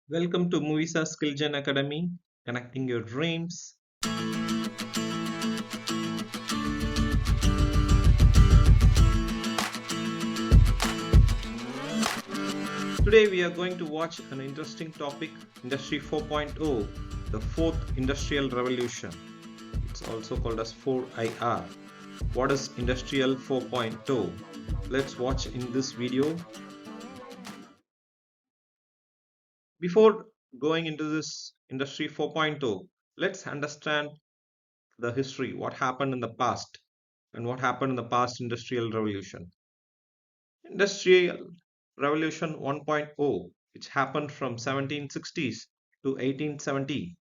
Welcome to muVisaSkillGen Academy, connecting your dreams. Today we are going to watch an interesting topic, Industry 4.0, the fourth industrial revolution. It's also called as 4IR. What is Industrial 4.0? Let's watch in this video. Before going into this Industry 4.0, let's understand the history, what happened in the past and what happened in the past industrial revolution. Industrial Revolution 1.0, which happened from 1760s to 1870.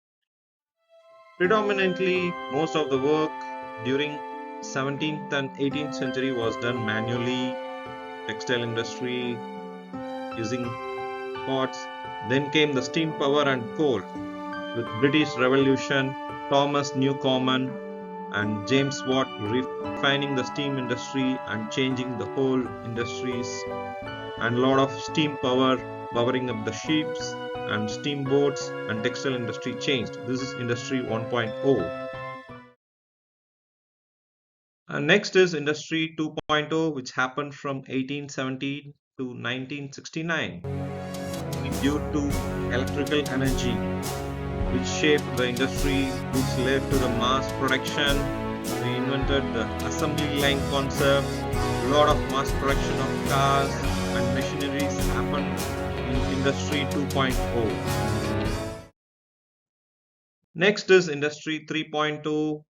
Predominantly, most of the work during 17th and 18th century was done manually, textile industry using pots. Then came the steam power and coal with British Revolution, Thomas Newcomen and James Watt refining the steam industry and changing the whole industries, and a lot of steam power powering up the ships and steamboats, and textile industry changed. This is Industry 1.0. And next is Industry 2.0, which happened from 1817 to 1969 due to electrical energy, which shaped the industry, which led to the mass production. We invented the assembly line concept. A lot of mass production of cars and machineries happened in Industry 2.0. Next is Industry 3.0,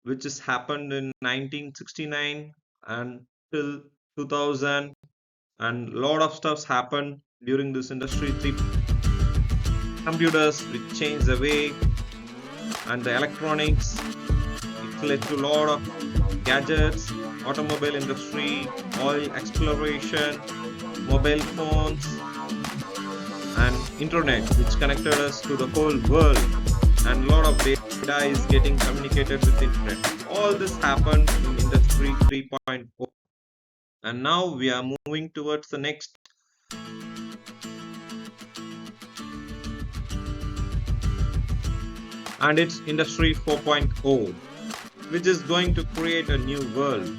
which has happened in 1969 and till 2000, and a lot of stuffs happened during this Industry 3. Computers which changed the way, and the electronics, it led to a lot of gadgets, automobile industry, oil exploration, mobile phones, and internet, which connected us to the whole world, and a lot of data is getting communicated with internet. All this happened in Industry 3.0, and now we are moving towards the next, and it's Industry 4.0, which is going to create a new world.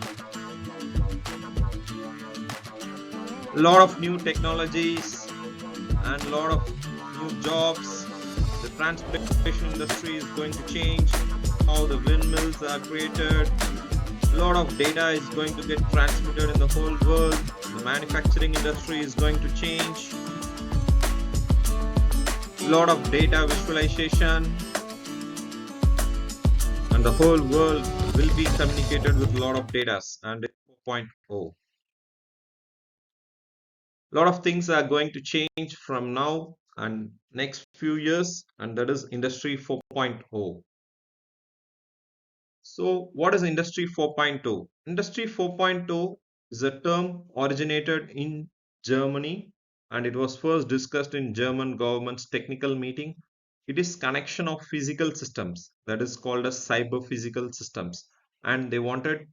A lot of new technologies and a lot of new jobs. The transportation industry is going to change, how the windmills are created. A lot of data is going to get transmitted in the whole world. The manufacturing industry is going to change. A lot of data visualization, and the whole world will be communicated with a lot of data, and 4.0. A lot of things are going to change from now and next few years, and that is Industry 4.0. So what is Industry 4.0? Industry 4.0 is a term originated in Germany, and it was first discussed in German government's technical meeting. It is connection of physical systems, that is called as cyber physical systems, and they wanted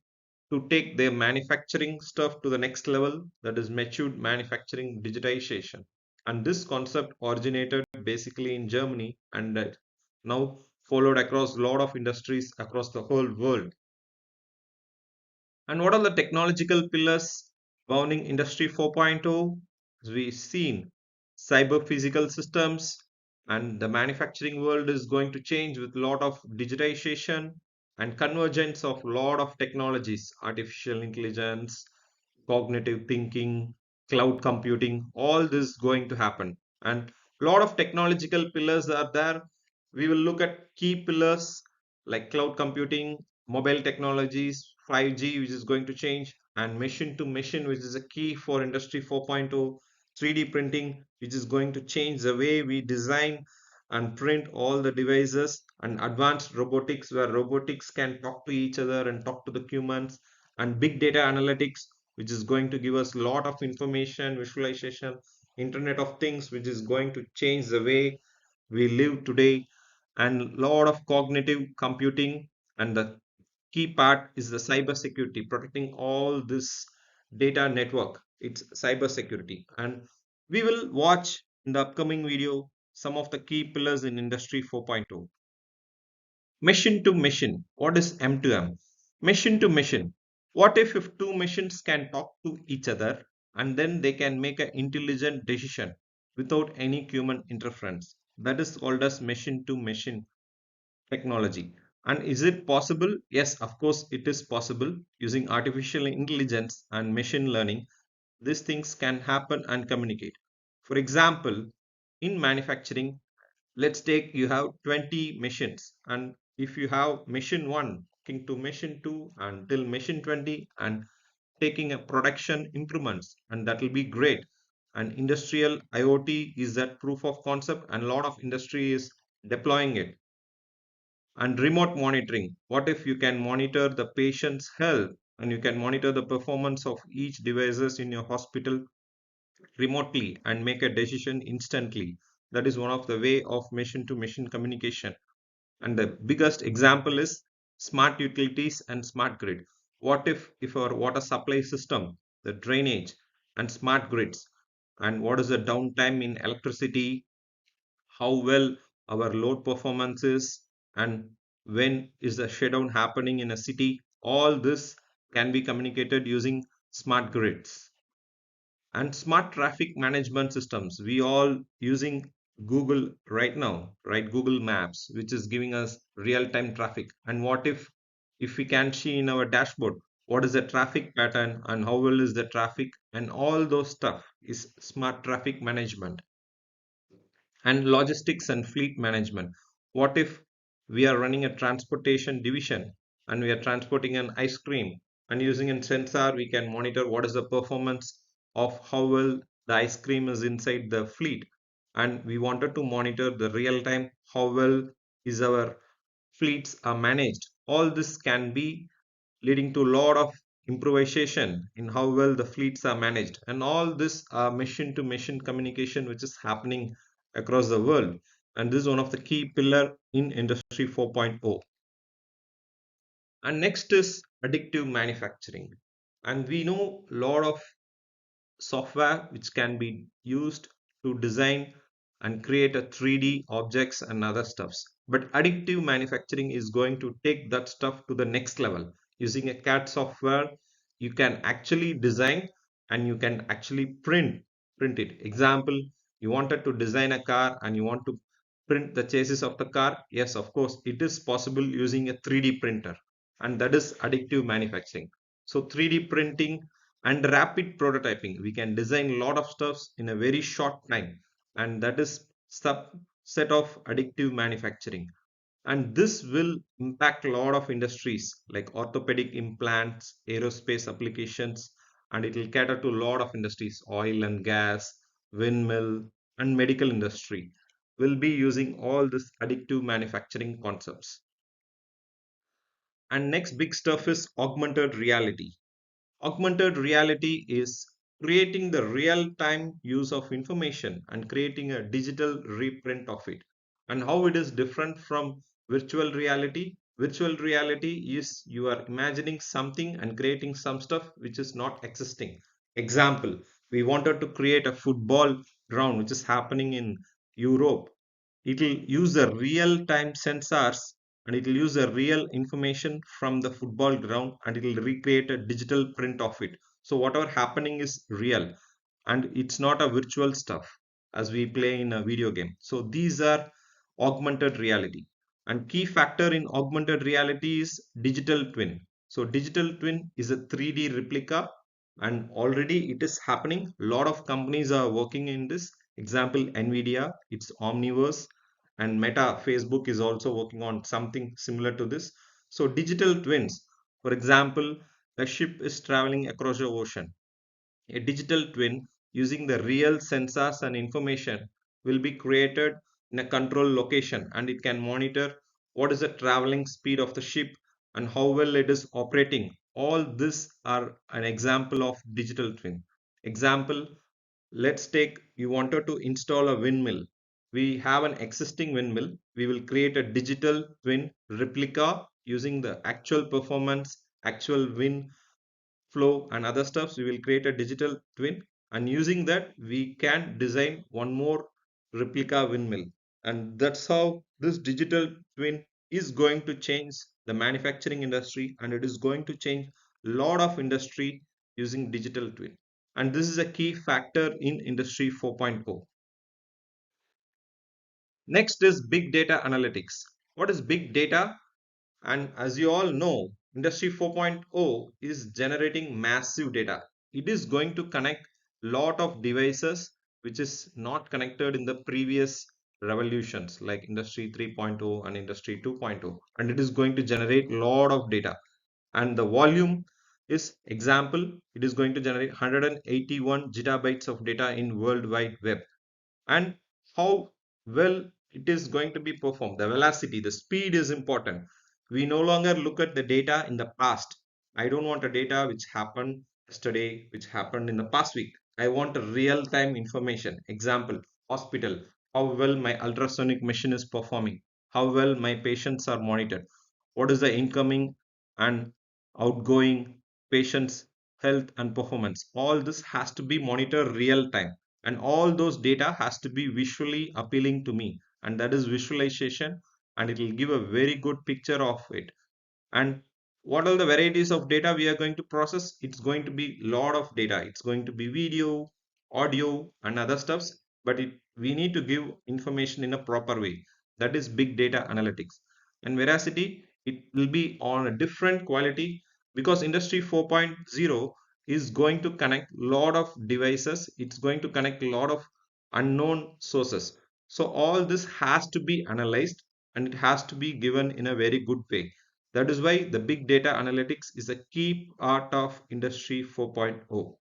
to take their manufacturing stuff to the next level, that is matured manufacturing digitization. And this concept originated basically in Germany, and now followed across a lot of industries across the whole world. And what are the technological pillars bounding Industry 4.0? As we've seen, cyber physical systems, and the manufacturing world is going to change with a lot of digitization and convergence of a lot of technologies, artificial intelligence, cognitive thinking, cloud computing, all this going to happen. And a lot of technological pillars are there. We will look at key pillars like cloud computing, mobile technologies, 5G, which is going to change, and machine to machine, which is a key for Industry 4.0, 3D printing, which is going to change the way we design and print all the devices, and advanced robotics, where robotics can talk to each other and talk to the humans, and big data analytics, which is going to give us a lot of information, visualization, Internet of Things, which is going to change the way we live today, and a lot of cognitive computing. And the key part is the cyber security, protecting all this data network. It's cyber security, and we will watch in the upcoming video some of the key pillars in Industry 4.0. Machine to machine. What is M2M? Machine to machine. What if two machines can talk to each other and then they can make an intelligent decision without any human interference? That is called as machine to machine technology. And is it possible? Yes, of course, it is possible. Using artificial intelligence and machine learning, these things can happen and communicate. For example, in manufacturing, let's take you have 20 machines, and if you have machine 1 talking to machine 2 until machine 20 and taking a production improvements, and that will be great. And industrial IoT is that proof of concept, and a lot of industry is deploying it. And remote monitoring, what if you can monitor the patient's health and you can monitor the performance of each devices in your hospital remotely and make a decision instantly? That is one of the way of machine to machine communication. And the biggest example is smart utilities and smart grid. What if our water supply system, the drainage and smart grids, and what is the downtime in electricity, how well our load performance is, and when is the shutdown happening in a city? All this can be communicated using smart grids. And smart traffic management systems, we all using Google right now, right? Google Maps, which is giving us real time traffic. And what if we can see in our dashboard what is the traffic pattern and how well is the traffic, and all those stuff is smart traffic management. And logistics and fleet management, what if we are running a transportation division and we are transporting an ice cream, and using a sensor we can monitor what is the performance of how well the ice cream is inside the fleet, and we wanted to monitor the real time how well is our fleets are managed. All this can be leading to a lot of improvisation in how well the fleets are managed. And all this are machine to machine communication which is happening across the world. And this is one of the key pillar in Industry 4.0. And next is additive manufacturing. And we know a lot of software which can be used to design and create a 3D objects and other stuffs. But additive manufacturing is going to take that stuff to the next level. Using a CAD software, you can actually design and you can actually print it. Example, you wanted to design a car and you want to print the chassis of the car. Yes, of course, it is possible using a 3D printer, and that is additive manufacturing. So 3D printing and rapid prototyping, we can design a lot of stuffs in a very short time, and that is subset of additive manufacturing. And this will impact a lot of industries like orthopedic implants, aerospace applications, and it will cater to a lot of industries, oil and gas, windmill, and medical industry will be using all this additive manufacturing concepts. And next big stuff is augmented reality. Augmented reality is creating the real time use of information and creating a digital reprint of it. And how it is different from virtual reality? Virtual reality is you are imagining something and creating some stuff which is not existing. Example, we wanted to create a football ground which is happening in Europe. It will use the real time sensors and it will use the real information from the football ground and it will recreate a digital print of it. So whatever happening is real and it's not a virtual stuff as we play in a video game. So these are augmented reality. And key factor in augmented reality is digital twin. So digital twin is a 3D replica and already it is happening. A lot of companies are working in this. Example, Nvidia, it's Omniverse, and Meta, Facebook is also working on something similar to this. So digital twins, for example, a ship is traveling across the ocean. A digital twin using the real sensors and information will be created in a control location, and it can monitor what is the traveling speed of the ship and how well it is operating. All this are an example of digital twin. Example, let's take you wanted to install a windmill. We have an existing windmill. We will create a digital twin replica using the actual performance, actual wind flow and other stuffs. We will create a digital twin, and using that we can design one more replica windmill. And that's how this digital twin is going to change the manufacturing industry, and it is going to change a lot of industry using digital twin. And this is a key factor in industry 4.0. Next is big data analytics. What is big data? And as you all know, Industry 4.0 is generating massive data. It is going to connect lot of devices which is not connected in the previous revolutions like Industry 3.0 and Industry 2.0. And it is going to generate lot of data. And the volume is example, it is going to generate 181 gigabytes of data in World Wide Web. And how well it is going to be performed, the velocity, the speed is important. We no longer look at the data in the past. I don't want a data which happened yesterday, which happened in the past week. I want a real time information. Example, hospital, how well my ultrasonic machine is performing, how well my patients are monitored, what is the incoming and outgoing patients health and performance. All this has to be monitored real time, and all those data has to be visually appealing to me, and that is visualization, and it will give a very good picture of it. And what are the varieties of data we are going to process? It's going to be lot of data. It's going to be video, audio and other stuffs, but we need to give information in a proper way. That is big data analytics. And veracity, it will be on a different quality, because industry 4.0 is going to connect lot of devices. It's going to connect a lot of unknown sources. So all this has to be analyzed, and it has to be given in a very good way. That is why the big data analytics is a key part of Industry 4.0.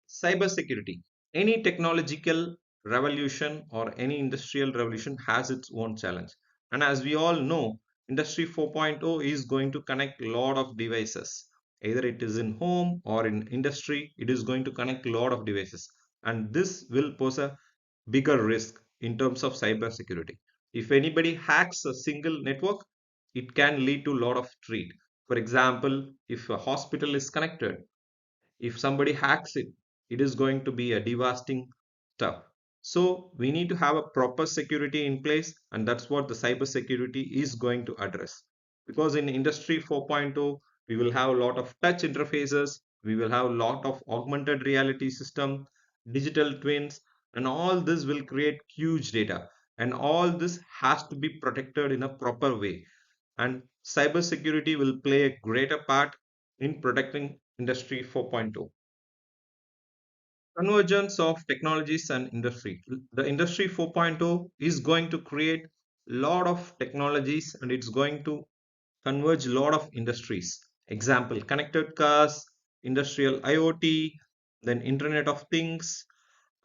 Cybersecurity. Any technological revolution or any industrial revolution has its own challenge. And as we all know, Industry 4.0 is going to connect a lot of devices. Either it is in home or in industry, it is going to connect a lot of devices. And this will pose a bigger risk in terms of cybersecurity. If anybody hacks a single network, it can lead to a lot of threat. For example, if a hospital is connected, if somebody hacks it, it is going to be a devastating stuff. So we need to have a proper security in place, and that's what the cyber security is going to address. Because in industry 4.0, we will have a lot of touch interfaces, we will have a lot of augmented reality system, digital twins, and all this will create huge data, and all this has to be protected in a proper way. And cybersecurity will play a greater part in protecting industry 4.0. Convergence of technologies and industry. The industry 4.0 is going to create a lot of technologies, and it's going to converge a lot of industries. Example, connected cars, industrial IoT, then Internet of Things,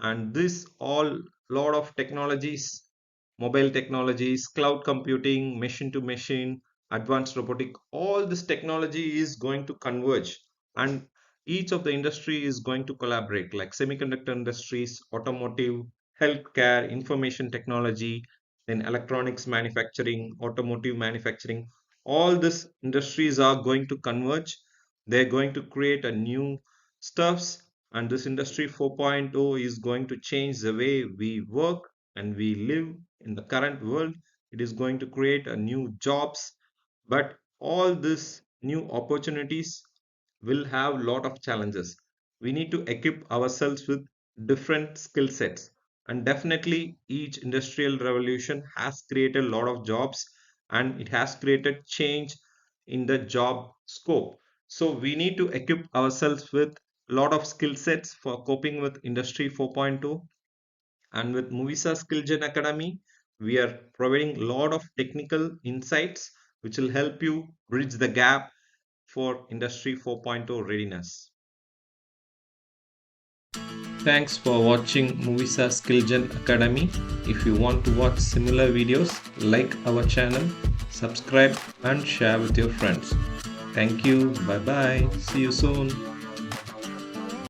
and this all lot of technologies, mobile technologies, cloud computing, machine to machine, advanced robotic, all this technology is going to converge, and each of the industry is going to collaborate, like semiconductor industries, automotive, healthcare, information technology, then electronics manufacturing, automotive manufacturing. All these industries are going to converge. They're going to create a new stuffs, and this industry 4.0 is going to change the way we work and we live in the current world. It is going to create a new jobs, but all these new opportunities will have a lot of challenges. We need to equip ourselves with different skill sets, and definitely each industrial revolution has created a lot of jobs, and it has created change in the job scope. So we need to equip ourselves with a lot of skill sets for coping with industry 4.2. And with muVisaSkillGen Academy, we are providing a lot of technical insights which will help you bridge the gap for industry 4.0 readiness. Thanks for watching muVisaSkillGen Academy. If you want to watch similar videos, like our channel, subscribe and share with your friends. Thank you. Bye bye. See you soon.